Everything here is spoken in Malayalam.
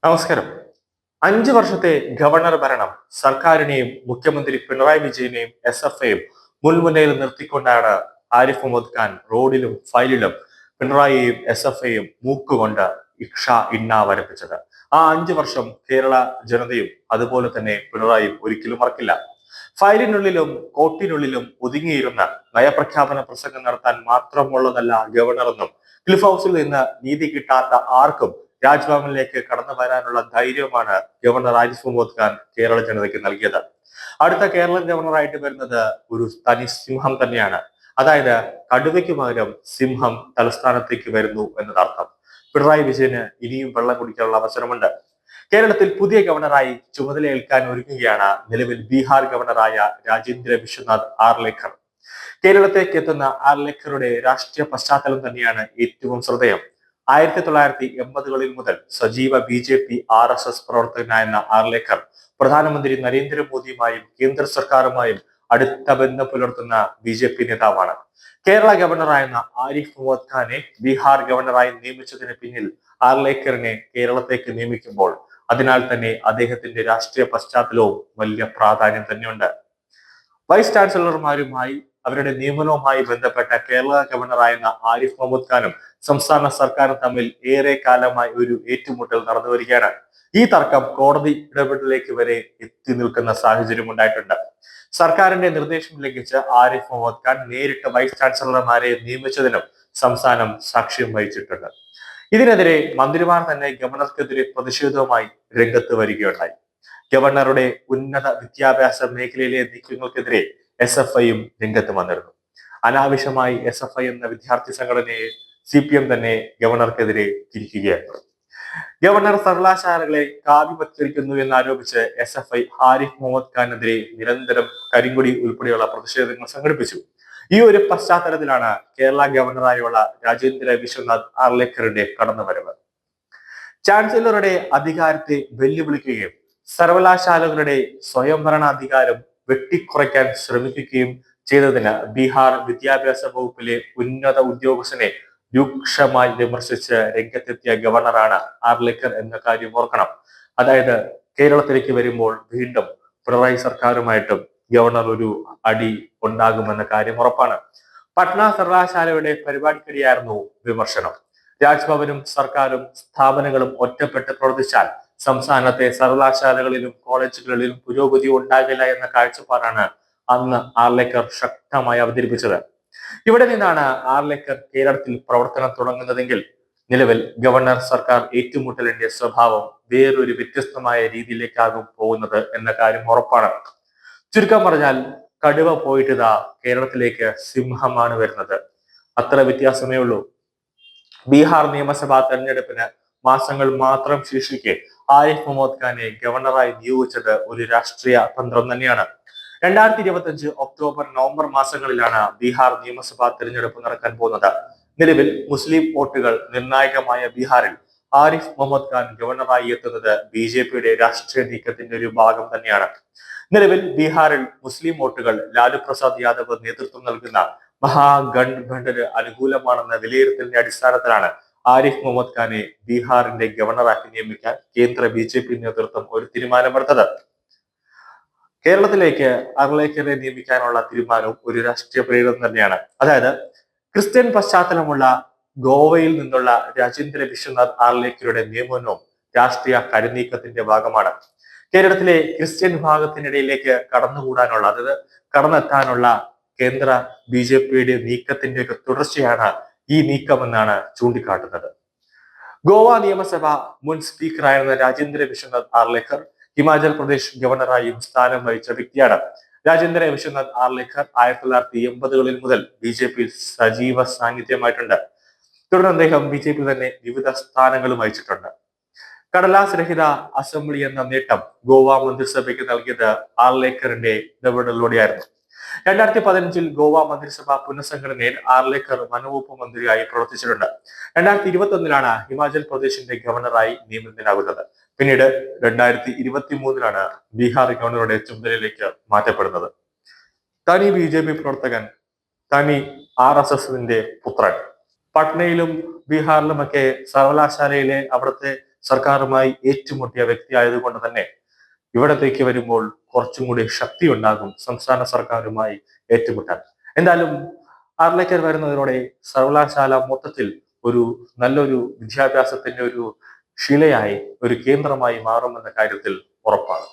നമസ്കാരം. 5 വർഷത്തെ ഗവർണർ ഭരണം സർക്കാരിനെയും മുഖ്യമന്ത്രി പിണറായി വിജയനെയും SFഐയും മുൾമുനയിൽ നിർത്തിക്കൊണ്ടാണ് ആരിഫ് മുഹമ്മദ് ഖാൻ റോഡിലും ഫയലിലും പിണറായിയെയും SFഐയും മൂക്കുകൊണ്ട് ഇക്ഷ ഇണ്ണ വരപ്പിച്ചത്. ആ 5 വർഷം കേരള ജനതയും അതുപോലെ തന്നെ പിണറായിയും ഒരിക്കലും മറക്കില്ല. ഫയലിനുള്ളിലും കോട്ടിനുള്ളിലും ഒതുങ്ങിയിരുന്ന നയപ്രഖ്യാപന പ്രസംഗം നടത്താൻ മാത്രമുള്ളതല്ല ഗവർണറെന്നും ക്ലിഫ് ഹൗസിൽ നിന്ന് നീതി കിട്ടാത്ത ആർക്കും രാജ്ഭവനിലേക്ക് കടന്നു വരാനുള്ള ധൈര്യമാണ് ഗവർണർ ആരിഫ് മുഹമ്മദ് ഖാൻ കേരള ജനതയ്ക്ക് നൽകിയത്. അടുത്ത കേരള ഗവർണറായിട്ട് വരുന്നത് ഒരു തനി സിംഹം തന്നെയാണ്. അതായത് കടുവയ്ക്ക് പകരം സിംഹം തലസ്ഥാനത്തേക്ക് വരുന്നു എന്നതർത്ഥം. പിണറായി വിജയന് ഇനിയും വെള്ളം കുടിക്കാനുള്ള അവസരമുണ്ട്. കേരളത്തിൽ പുതിയ ഗവർണറായി ചുമതലയേൽക്കാൻ ഒരുങ്ങുകയാണ് നിലവിൽ ബീഹാർ ഗവർണറായ രാജേന്ദ്ര വിശ്വനാഥ് ആർലേക്കർ. കേരളത്തിലേക്ക് എത്തുന്ന ആർലേക്കറുടെ രാഷ്ട്രീയ പശ്ചാത്തലം തന്നെയാണ് ഏറ്റവും ശ്രദ്ധേയം. 1980-കളിൽ മുതൽ സജീവ BJP RSS പ്രവർത്തകനായിരുന്ന ആർലേക്കർ പ്രധാനമന്ത്രി നരേന്ദ്രമോദിയുമായും കേന്ദ്ര സർക്കാരുമായും അടുത്ത ബന്ധം പുലർത്തുന്ന BJP നേതാവാണ്. കേരള ഗവർണറായിരുന്ന ആരിഫ് മുഹമ്മദ് ഖാനെ ബീഹാർ ഗവർണറായി നിയമിച്ചതിന് പിന്നിൽ ആർലേക്കറിനെ കേരളത്തേക്ക് നിയമിക്കുമ്പോൾ അതിനാൽ തന്നെ അദ്ദേഹത്തിന്റെ രാഷ്ട്രീയ പശ്ചാത്തലവും വലിയ പ്രാധാന്യം തന്നെയുണ്ട്. വൈസ് ചാൻസലർമാരുമായി അവരുടെ നിയമനവുമായി ബന്ധപ്പെട്ട കേരള ഗവർണറായിരുന്ന ആരിഫ് മുഹമ്മദ് ഖാനും സംസ്ഥാന സർക്കാരും തമ്മിൽ ഏറെ കാലമായി ഒരു ഏറ്റുമുട്ടൽ നടന്നു വരികയാണ്. ഈ തർക്കം കോടതി ഇടപെടലിലേക്ക് വരെ എത്തി നിൽക്കുന്ന സാഹചര്യം ഉണ്ടായിട്ടുണ്ട്. സർക്കാരിന്റെ നിർദ്ദേശം ലംഘിച്ച് ആരിഫ് മുഹമ്മദ് ഖാൻ നേരിട്ട് വൈസ് ചാൻസലർമാരെ നിയമിച്ചതിനും സംസ്ഥാനം സാക്ഷ്യം വഹിച്ചിട്ടുണ്ട്. ഇതിനെതിരെ മന്ത്രിമാർ തന്നെ ഗവർണർക്കെതിരെ പ്രതിഷേധവുമായി രംഗത്ത് വരികയുണ്ടായി. ഗവർണറുടെ ഉന്നത വിദ്യാഭ്യാസ മേഖലയിലെ നീക്കങ്ങൾക്കെതിരെ SFഐയും രംഗത്ത് വന്നിരുന്നു. അനാവശ്യമായി SFഐ എന്ന വിദ്യാർത്ഥി സംഘടനയെ CPM തന്നെ ഗവർണർക്കെതിരെ തിരിക്കുകയായിരുന്നു. ഗവർണർ സർവകലാശാലകളെ കാവ്യവത്കരിക്കുന്നു എന്നാരോപിച്ച് SFഐ ആരിഫ് മുഹമ്മദ് ഖാനെതിരെ നിരന്തരം കരിങ്കൊടി ഉൾപ്പെടെയുള്ള പ്രതിഷേധങ്ങൾ സംഘടിപ്പിച്ചു. ഈ ഒരു പശ്ചാത്തലത്തിലാണ് കേരള ഗവർണറായുള്ള രാജേന്ദ്ര വിശ്വനാഥ് ആർലേക്കറിന്റെ കടന്നുവരവ്. ചാൻസലറുടെ അധികാരത്തെ വെല്ലുവിളിക്കുകയും സർവകലാശാലകളുടെ സ്വയംഭരണാധികാരം വെട്ടിക്കുറയ്ക്കാൻ ശ്രമിക്കുകയും ചെയ്തതിന് ബീഹാർ വിദ്യാഭ്യാസ വകുപ്പിലെ ഉന്നത ഉദ്യോഗസ്ഥനെ രൂക്ഷമായി വിമർശിച്ച് രംഗത്തെത്തിയ ഗവർണറാണ് ആർലേക്കർ എന്ന കാര്യം ഓർക്കണം. അതായത് കേരളത്തിലേക്ക് വരുമ്പോൾ വീണ്ടും പിണറായി സർക്കാരുമായിട്ടും ഗവർണർ ഒരു അടി ഉണ്ടാകുമെന്ന കാര്യം ഉറപ്പാണ്. പട്ന സർവകലാശാലയുടെ പരിപാടിക്കിടെയായിരുന്നു വിമർശനം. രാജ്ഭവനും സർക്കാരും സ്ഥാപനങ്ങളും ഒറ്റപ്പെട്ട് പ്രവർത്തിച്ചാൽ സംസ്ഥാനത്തെ സർവകലാശാലകളിലും കോളേജുകളിലും പുരോഗതി ഉണ്ടാകില്ല എന്ന കാഴ്ചപ്പാടാണ് അന്ന് ആർലേക്കർ ശക്തമായി അവതരിപ്പിച്ചത്. ഇവിടെ നിന്നാണ് ആർലേക്കർ കേരളത്തിൽ പ്രവർത്തനം തുടങ്ങുന്നതെങ്കിൽ നിലവിൽ ഗവർണർ സർക്കാർ ഏറ്റുമുട്ടലിന്റെ സ്വഭാവം വേറൊരു വ്യത്യസ്തമായ രീതിയിലേക്കാകും പോകുന്നത് എന്ന കാര്യം ഉറപ്പാണ്. ചുരുക്കം പറഞ്ഞാൽ കടുവ പോയിട്ടിതാ കേരളത്തിലേക്ക് സിംഹമാണ് വരുന്നത്. അത്ര വ്യത്യാസമേ ഉള്ളൂ. ബീഹാർ നിയമസഭാ തെരഞ്ഞെടുപ്പിന് മാസങ്ങൾ മാത്രം ശേഷിക്കെ ആരിഫ് മുഹമ്മദ് ഖാനെ ഗവർണറായി നിയോഗിച്ചത് ഒരു രാഷ്ട്രീയ തന്ത്രം തന്നെയാണ്. 2025 ഒക്ടോബർ നവംബർ മാസങ്ങളിലാണ് ബീഹാർ നിയമസഭാ തെരഞ്ഞെടുപ്പ് നടക്കാൻ പോകുന്നത്. നിലവിൽ മുസ്ലിം വോട്ടുകൾ നിർണായകമായ ബീഹാറിൽ ആരിഫ് മുഹമ്മദ് ഖാൻ ഗവർണറായി എത്തുന്നത് BJPയുടെ രാഷ്ട്രീയ നീക്കത്തിന്റെ ഒരു ഭാഗം തന്നെയാണ്. നിലവിൽ ബീഹാറിൽ മുസ്ലിം വോട്ടുകൾ ലാലു പ്രസാദ് യാദവ് നേതൃത്വം നൽകുന്ന മഹാഗഠബന്ധന് അനുകൂലമാണെന്ന വിലയിരുത്തലിന്റെ അടിസ്ഥാനത്തിലാണ് ആരിഫ് മുഹമ്മദ് ഖാനെ ബീഹാറിന്റെ ഗവർണറാക്കി നിയമിക്കാൻ കേന്ദ്ര BJP നേതൃത്വം ഒരു തീരുമാനമെടുത്തത്. കേരളത്തിലേക്ക് ആർലേക്കറെ നിയമിക്കാനുള്ള തീരുമാനവും ഒരു രാഷ്ട്രീയ പ്രേരിതം തന്നെയാണ്. അതായത് ക്രിസ്ത്യൻ പശ്ചാത്തലമുള്ള ഗോവയിൽ നിന്നുള്ള രാജേന്ദ്ര വിശ്വനാഥ് ആർലേക്കറുടെ നിയമനവും രാഷ്ട്രീയ കരുനീക്കത്തിന്റെ ഭാഗമാണ്. കേരളത്തിലെ ക്രിസ്ത്യൻ വിഭാഗത്തിനിടയിലേക്ക് കടന്നുകൂടാനുള്ള അതായത് കടന്നെത്താനുള്ള കേന്ദ്ര BJPയുടെ നീക്കത്തിന്റെ തുടർച്ചയാണ് ഈ നീക്കമെന്നാണ് ചൂണ്ടിക്കാട്ടുന്നത്. ഗോവ നിയമസഭ മുൻ സ്പീക്കറായിരുന്ന രാജേന്ദ്ര വിശ്വനാഥ് ആർലേക്കർ ഹിമാചൽ പ്രദേശ് ഗവർണറായും സ്ഥാനം വഹിച്ച വ്യക്തിയാണ്. രാജേന്ദ്ര വിശ്വനാഥ് ആർലേക്കർ 1980-കളിൽ മുതൽ BJPയിൽ സജീവ സാന്നിധ്യമായിട്ടുണ്ട്. തുടർന്ന് അദ്ദേഹം BJPയിൽ തന്നെ വിവിധ സ്ഥാനങ്ങളും വഹിച്ചിട്ടുണ്ട്. കടലാസ് രഹിത അസംബ്ലി എന്ന നേട്ടം ഗോവ മന്ത്രിസഭയ്ക്ക് നൽകിയത് ആർലേക്കറിന്റെ ഇടപെടലിലൂടെയായിരുന്നു. 2015-ൽ ഗോവ മന്ത്രിസഭ പുനഃസംഘടനയിൽ ആർലേക്കർ വനവകുപ്പ് മന്ത്രിയായി പ്രവർത്തിച്ചിട്ടുണ്ട്. 2021-ലാണ് ഹിമാചൽ പ്രദേശിന്റെ ഗവർണറായി നിയമിതനാകുന്നത്. പിന്നീട് 2023-ലാണ് ബീഹാർ ഗവർണറുടെ ചുമതലയിലേക്ക് മാറ്റപ്പെടുന്നത്. തനി BJP പ്രവർത്തകൻ, തനി RSSന്റെ പുത്രൻ. പട്നയിലും ബീഹാറിലുമൊക്കെ സർവകലാശാലയിലെ അവിടുത്തെ സർക്കാരുമായി ഏറ്റുമുട്ടിയ വ്യക്തി ആയതുകൊണ്ട് തന്നെ ഇവിടത്തേക്ക് വരുമ്പോൾ കുറച്ചും കൂടി ശക്തി ഉണ്ടാകും സംസ്ഥാന സർക്കാരുമായി ഏറ്റുമുട്ടാൻ. എന്തായാലും ആറിലേക്കർ വരുന്നതിലൂടെ സർവകലാശാല മൊത്തത്തിൽ ഒരു നല്ലൊരു വിദ്യാഭ്യാസത്തിന്റെ ഒരു ശിലയായി ഒരു കേന്ദ്രമായി മാറുമെന്ന കാര്യത്തിൽ ഉറപ്പാണ്.